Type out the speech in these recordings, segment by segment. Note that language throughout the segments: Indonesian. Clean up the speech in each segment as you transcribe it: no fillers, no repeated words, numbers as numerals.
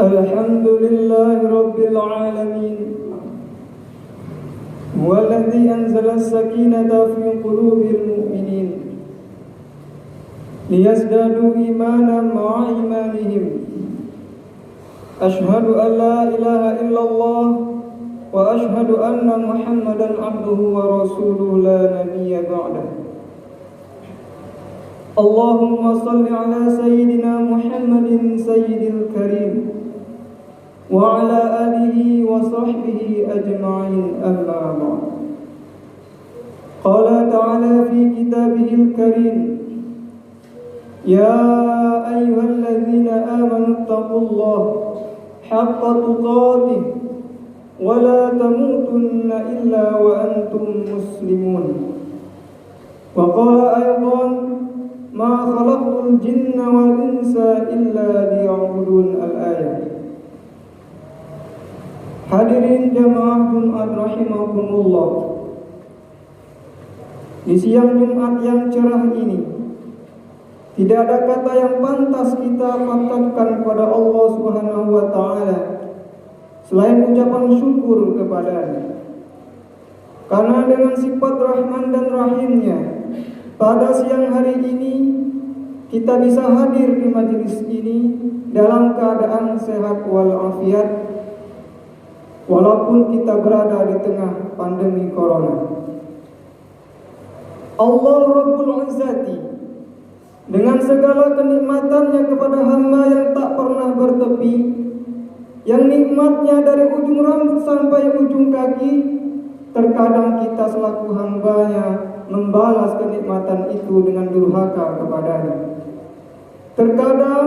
الحمد لله رب العالمين هو الذي أنزل السكينة في قلوب المؤمنين ليزدادوا إيمانا مع إيمانهم أشهد أن لا إله إلا الله وأشهد أن محمدا عبده ورسوله لا نبي بعده اللهم صل على سيدنا محمد سيد الكريم وعلى آله وصحبه أجمعين أما بعد قال تعالى في كتابه الكريم يا أيها الذين آمنوا اتقوا الله حق تقاته ولا تموتن إلا وأنتم مسلمون وقال أيضا ما خلقت الجن والإنس إلا ليعبدون الآية. Hadirin jamaah Jumat rahimakumullah. Di siang Jumat yang cerah ini, tidak ada kata yang pantas kita katakan kepada Allah Subhanahu wa taala selain ucapan syukur kepada-Nya. Karena dengan sifat Rahman dan Rahimnya, pada siang hari ini kita bisa hadir di majelis ini dalam keadaan sehat walafiat, walaupun kita berada di tengah pandemi corona. Allah Rabbul Izzati dengan segala kenikmatannya kepada hamba yang tak pernah bertepi, yang nikmatnya dari ujung rambut sampai ujung kaki, terkadang kita selaku hambanya membalas kenikmatan itu dengan durhaka kepadanya. Terkadang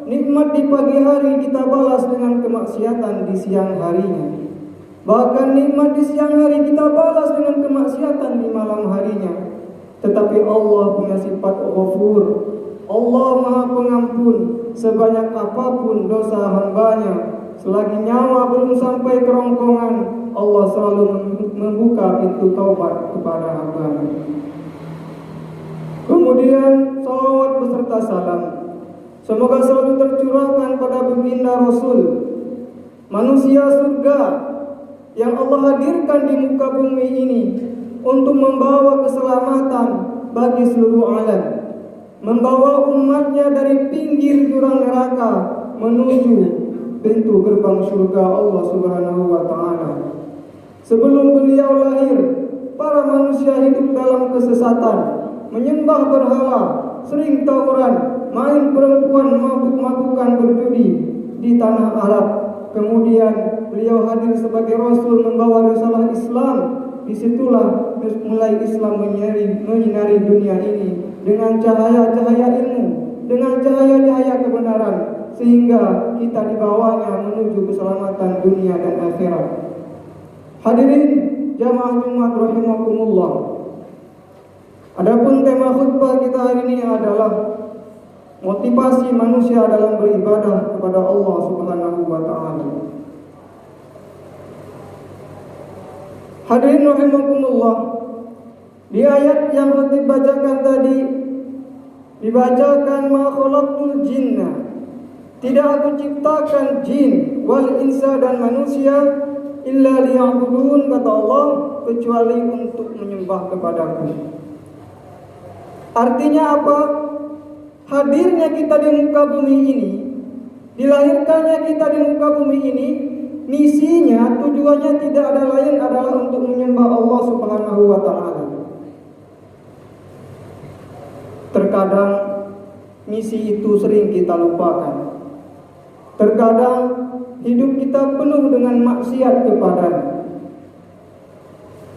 nikmat di pagi hari kita balas dengan kemaksiatan di siang harinya. Bahkan nikmat di siang hari kita balas dengan kemaksiatan di malam harinya. Tetapi Allah punya sifat Ghafur. Allah Maha Pengampun. Sebanyak apapun dosa hambanya, selagi nyawa belum sampai kerongkongan, Allah selalu membuka pintu taubat kepada hambanya. Kemudian salawat beserta salam semoga selalu tercurahkan pada baginda Rasul, manusia surga yang Allah hadirkan di muka bumi ini untuk membawa keselamatan bagi seluruh alam, membawa umatnya dari pinggir jurang neraka menuju pintu gerbang surga Allah Subhanahu wa taala. Sebelum beliau lahir, para manusia hidup dalam kesesatan, menyembah berhala, sering tawuran, main perempuan, mabuk-mabukan, berjudi di tanah Arab. Kemudian beliau hadir sebagai Rasul membawa risalah Islam. Disitulah mulai Islam menyinari dunia ini dengan cahaya-cahaya ilmu, dengan cahaya-cahaya kebenaran, sehingga kita dibawanya menuju keselamatan dunia dan akhirat. Hadirin jamaah Jumat rahimakumullah. Adapun tema khutbah kita hari ini adalah motivasi manusia dalam beribadah kepada Allah Subhanahu wa taala. Hadirin rahimakumullah, di ayat yang khatib bacakan tadi dibacakan ma khalaqtul jinna, tidak aku ciptakan jin wal insa dan manusia illa liya'budun, kata Allah, kecuali untuk menyembah kepadaku. Artinya apa? Hadirnya kita di muka bumi ini, dilahirkannya kita di muka bumi ini, misinya, tujuannya tidak ada lain adalah untuk menyembah Allah Subhanahu wa taala. Terkadang misi itu sering kita lupakan. Terkadang hidup kita penuh dengan maksiat kepadanya.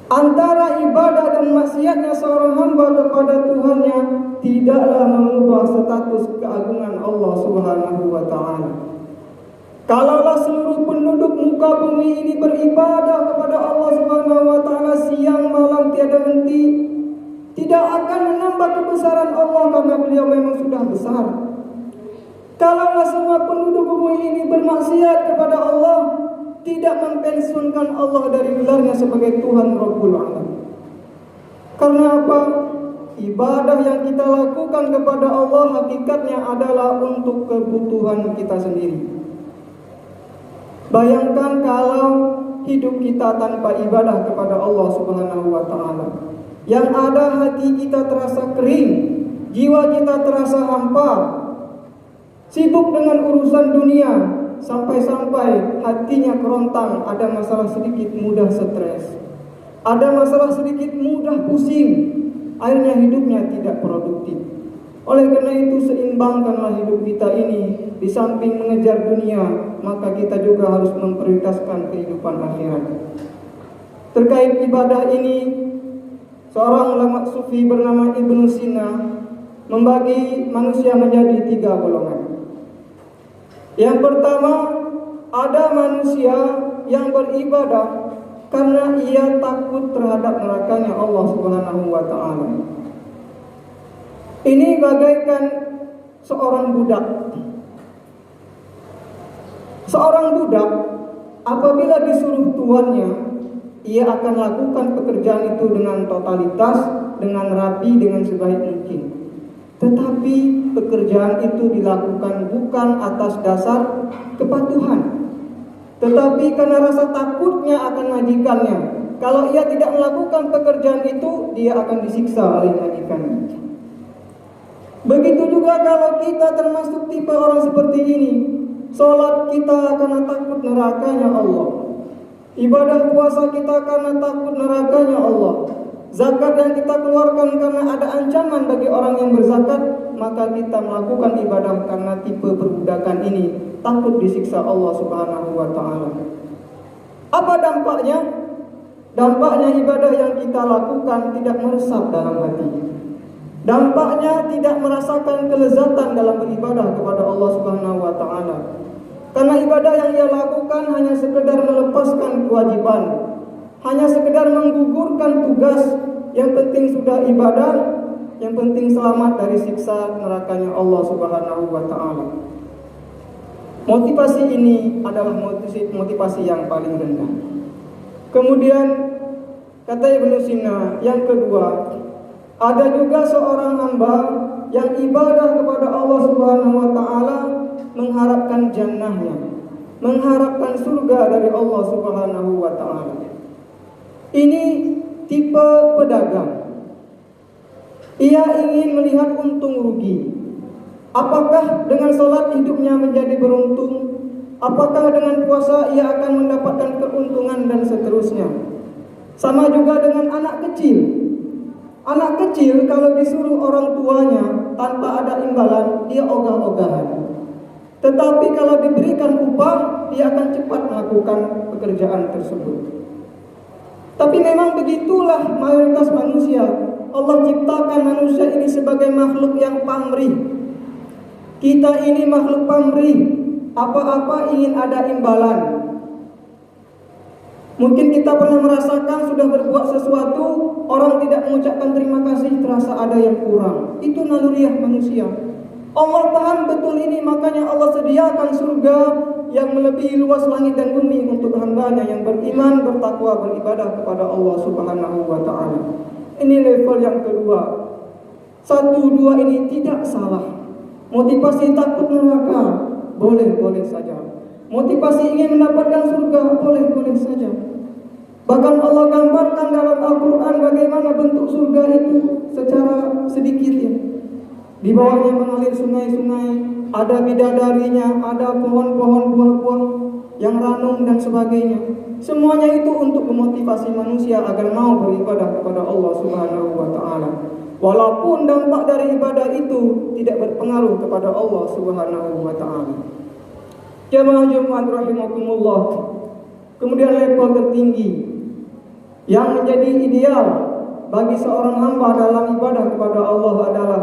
Antara ibadah dan maksiatnya seorang hamba kepada Tuhannya tidaklah mengubah status keagungan Allah Subhanahu wa taala. Kalaulah seluruh penduduk muka bumi ini beribadah kepada Allah Subhanahu wa taala siang malam tiada henti, tidak akan menambah kebesaran Allah karena beliau memang sudah besar. Kalaulah semua penduduk bumi ini bermaksiat kepada Allah, tidak mempensiunkan Allah dari gelarnya sebagai Tuhan Rabbul Alamin. Karena apa? Ibadah yang kita lakukan kepada Allah hakikatnya adalah untuk kebutuhan kita sendiri. Bayangkan kalau hidup kita tanpa ibadah kepada Allah Subhanahu wa taala. Yang ada hati kita terasa kering, jiwa kita terasa hampa, sibuk dengan urusan dunia, sampai-sampai hatinya kerontang, ada masalah sedikit mudah stres, ada masalah sedikit mudah pusing, akhirnya hidupnya tidak produktif. Oleh karena itu, seimbangkanlah hidup kita ini. Di samping mengejar dunia, maka kita juga harus memprioritaskan kehidupan akhirat. Terkait ibadah ini, seorang ulama sufi bernama Ibnu Sina membagi manusia menjadi 3 golongan. Yang pertama, ada manusia yang beribadah karena ia takut terhadap nerakanya Allah Subhanahu wa taala. Ini bagaikan seorang budak. Seorang budak apabila disuruh tuannya, ia akan lakukan pekerjaan itu dengan totalitas, dengan rapi, dengan sebaik mungkin. Tetapi pekerjaan itu dilakukan bukan atas dasar kepatuhan, tetapi karena rasa takutnya akan majikannya. Kalau ia tidak melakukan pekerjaan itu, dia akan disiksa oleh majikannya. Begitu juga kalau kita termasuk tipe orang seperti ini. Sholat kita karena takut nerakanya Allah, ibadah puasa kita karena takut nerakanya Allah, zakat yang kita keluarkan karena ada ancaman bagi orang yang berzakat, maka kita melakukan ibadah karena tipe perbudakan ini, takut disiksa Allah Subhanahu wa taala. Apa dampaknya? Dampaknya ibadah yang kita lakukan tidak meresap dalam hati. Dampaknya tidak merasakan kelezatan dalam beribadah kepada Allah Subhanahu wa taala. Karena ibadah yang ia lakukan hanya sekedar melepaskan kewajiban, hanya sekedar menggugurkan tugas. Yang penting sudah ibadah, yang penting selamat dari siksa nerakanya Allah Subhanahu wa taala. Motivasi ini adalah motivasi yang paling rendah. Kemudian kata Ibnu Sina, yang kedua, ada juga seorang hamba yang ibadah kepada Allah Subhanahu wa taala mengharapkan jannahnya, mengharapkan surga dari Allah Subhanahu wa taala. Ini tipe pedagang. Ia ingin melihat untung rugi. Apakah dengan sholat hidupnya menjadi beruntung? Apakah dengan puasa ia akan mendapatkan keuntungan dan seterusnya? Sama juga dengan anak kecil. Anak kecil kalau disuruh orang tuanya tanpa ada imbalan, dia ogah-ogahan. Tetapi kalau diberikan upah, dia akan cepat melakukan pekerjaan tersebut. Tapi memang begitulah mayoritas manusia. Allah ciptakan manusia ini sebagai makhluk yang pamrih. Kita ini makhluk pamrih. Apa-apa ingin ada imbalan. Mungkin kita pernah merasakan sudah berbuat sesuatu, orang tidak mengucapkan terima kasih, terasa ada yang kurang. Itu naluriah manusia. Allah paham betul ini, makanya Allah sediakan surga yang melebihi luas langit dan bumi untuk hambanya yang beriman, bertakwa, beribadah kepada Allah Subhanahu wa taala. Ini level yang kedua. 1, 2 ini tidak salah. Motivasi takut neraka, boleh-boleh saja. Motivasi ingin mendapatkan surga, boleh-boleh saja. Bahkan Allah gambarkan dalam Al-Quran bagaimana bentuk surga itu secara sedikit ya. Di bawahnya mengalir sungai-sungai, ada bidadarinya, ada pohon-pohon buah-buah yang ranum dan sebagainya. Semuanya itu untuk memotivasi manusia agar mau beribadah kepada Allah Subhanahu wa taala. Walaupun dampak dari ibadah itu tidak berpengaruh kepada Allah Subhanahu wa taala. Jamaah Jumat rahimakumullah. Kemudian level tertinggi yang menjadi ideal bagi seorang hamba dalam ibadah kepada Allah adalah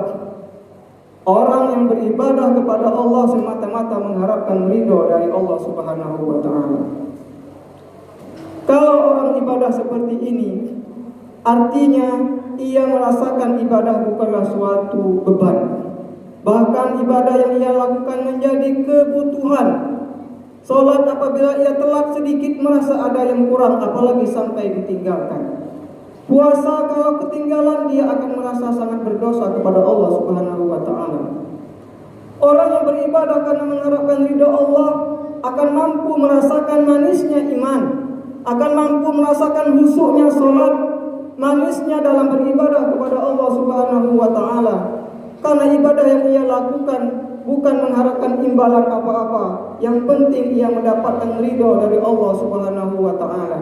orang yang beribadah kepada Allah semata-mata mengharapkan ridho dari Allah Subhanahu wa taala. Kalau orang ibadah seperti ini, artinya ia merasakan ibadah bukanlah suatu beban. Bahkan ibadah yang ia lakukan menjadi kebutuhan. Salat apabila ia telat sedikit merasa ada yang kurang, apalagi sampai ditinggalkan. Puasa kalau ketinggalan dia akan merasa sangat berdosa kepada Allah Subhanahu wa taala. Orang yang beribadah karena mengharapkan ridha Allah akan mampu merasakan manisnya iman, akan mampu merasakan khusyuknya salat, manisnya dalam beribadah kepada Allah Subhanahu wa taala. Karena ibadah yang ia lakukan bukan mengharapkan imbalan apa-apa, yang penting ia mendapatkan ridha dari Allah Subhanahu wa taala.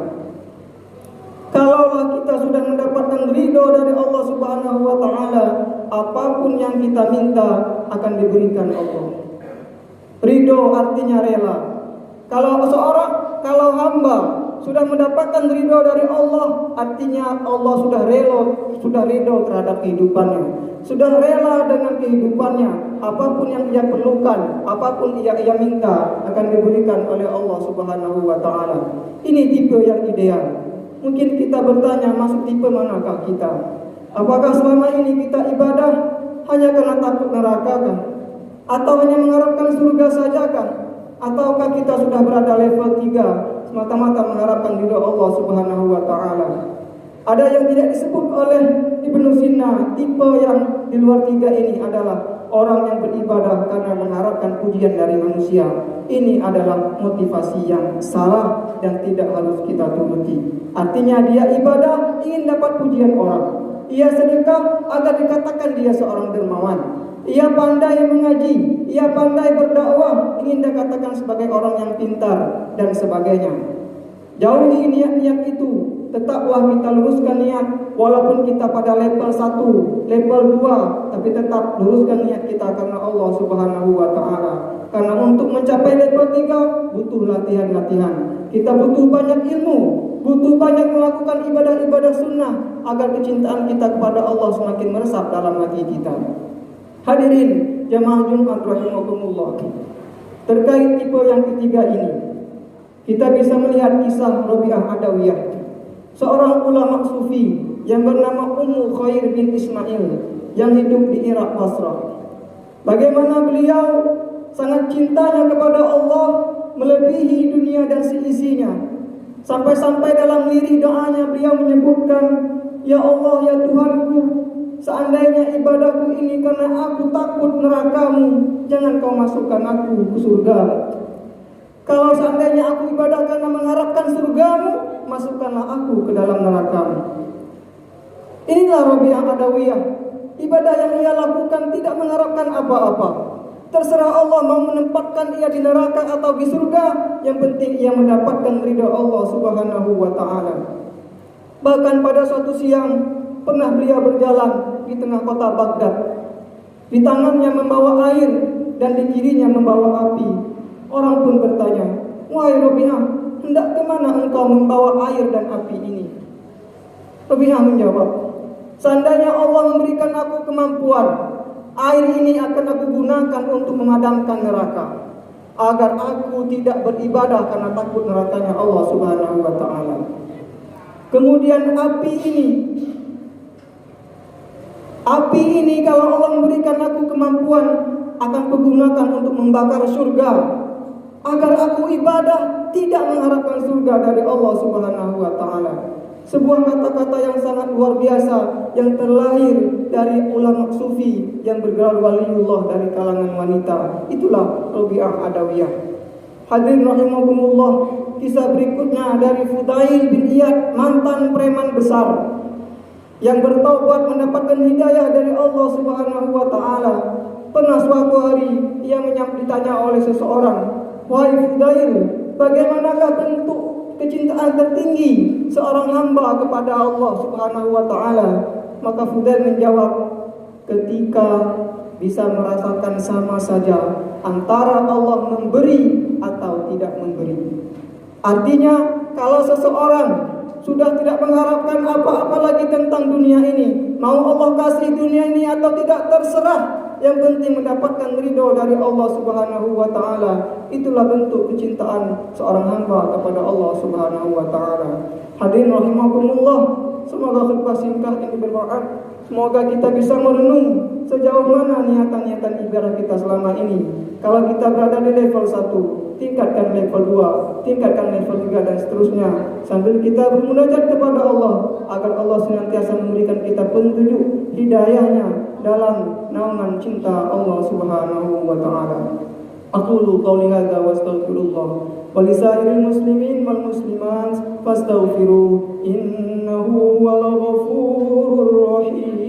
Kalaulah kita sudah mendapatkan ridha dari Allah Subhanahu wa taala, apapun yang kita minta akan diberikan Allah. Ridha artinya rela. Kalau hamba sudah mendapatkan ridha dari Allah, artinya Allah sudah ridha terhadap kehidupannya, sudah rela dengan kehidupannya. Apapun yang ia perlukan, apapun ia minta akan diberikan oleh Allah Subhanahu wa taala. Ini tipe yang ideal. Mungkin kita bertanya, masuk tipe manakah kita? Apakah selama ini kita ibadah hanya karena takut neraka kah? Atau hanya mengharapkan surga saja kah? Ataukah kita sudah berada level 3, semata-mata mengharapkan ridha Allah Subhanahu wa taala? Ada yang tidak disebut oleh Ibnu Sina. Tipe yang di luar 3 ini adalah orang yang beribadah karena mengharapkan pujian dari manusia. Ini adalah motivasi yang salah dan tidak harus kita turuti. Artinya dia ibadah ingin dapat pujian orang. Ia sedekah agar dikatakan dia seorang dermawan. Ia pandai mengaji, ia pandai berdakwah, ingin dikatakan sebagai orang yang pintar dan sebagainya. Jauhi niat-niat itu. Tetaplah kita luruskan niat, walaupun kita pada level 1, level 2, tapi tetap luruskan niat kita karena Allah Subhanahu wa taala. Karena untuk mencapai level 3 butuh latihan-latihan. Kita butuh banyak ilmu, butuh banyak melakukan ibadah-ibadah sunnah agar kecintaan kita kepada Allah semakin meresap dalam hati kita. Hadirin jamaah Jumat rahimakumullah. Terkait tipe yang ketiga ini, kita bisa melihat kisah Rabi'ah Adawiyah, seorang ulama sufi yang bernama Ummu Khair bin Ismail yang hidup di Irak Basrah. Bagaimana beliau sangat cintanya kepada Allah melebihi dunia dan seisinya. Sampai-sampai dalam lirih doanya beliau menyebutkan, "Ya Allah, ya Tuhanku, seandainya ibadahku ini karena aku takut neraka-Mu, jangan Kau masukkan aku ke surga. Kalau seandainya aku ibadah karena mengharapkan surga-Mu, masukkanlah aku ke dalam neraka-Mu." Inilah Rabi'ah Adawiyah. Ibadah yang ia lakukan tidak mengharapkan apa-apa. Terserah Allah mau menempatkan ia di neraka atau di surga, yang penting ia mendapatkan ridha Allah Subhanahu wa taala. Bahkan pada suatu siang pernah beliau berjalan di tengah kota Baghdad. Di tangannya membawa air dan di kirinya membawa api. Orang pun bertanya, "Wahai Rabi'ah, hendak kemana engkau membawa air dan api ini?" Rabi'ah menjawab, "Seandainya Allah memberikan aku kemampuan, air ini akan aku gunakan untuk memadamkan neraka, agar aku tidak beribadah karena takut nerakanya Allah Subhanahu wa taala. Kemudian api ini kalau Allah memberikan aku kemampuan, akan kugunakan untuk membakar surga, agar aku ibadah tidak mengharapkan surga dari Allah Subhanahu wa taala." Sebuah kata-kata yang sangat luar biasa yang terlahir dari ulama sufi yang bergelar waliullah dari kalangan wanita. Itulah Rabi'ah Adawiyah. Hadirin rahimakumullah, kisah berikutnya dari Fudail bin Iyad, mantan preman besar yang bertaubat mendapatkan hidayah dari Allah Subhanahu wa taala. Pernah suatu hari ia ditanya oleh seseorang, "Wahai Fudail, bagaimanakah bentuk kecintaan tertinggi seorang hamba kepada Allah Subhanahu wa taala?" Maka Fudail menjawab, "Ketika bisa merasakan sama saja antara Allah memberi atau tidak memberi." Artinya, kalau seseorang sudah tidak mengharapkan apa-apa lagi tentang dunia ini, mau Allah kasih dunia ini atau tidak terserah, yang penting mendapatkan ridho dari Allah Subhanahu wa taala. Itulah bentuk kecintaan seorang hamba kepada Allah Subhanahu wa taala. Hadirin rahimakumullah, semoga khutbah singkat ini bermanfaat. Semoga kita bisa merenung sejauh mana niatan-niatan ibadah kita selama ini. Kalau kita berada di level 1, tingkatkan level 2, tingkatkan level 3 dan seterusnya. Sambil kita bermunajat kepada Allah agar Allah senantiasa memberikan kita petunjuk hidayahnya dalam naungan cinta Allah Subhanahu wa taala. Aqulu qawli hadza wa astaghfirullah wa lisairil muslimin wal muslimat fastaghfiruh innahu wal ghafurur rahim.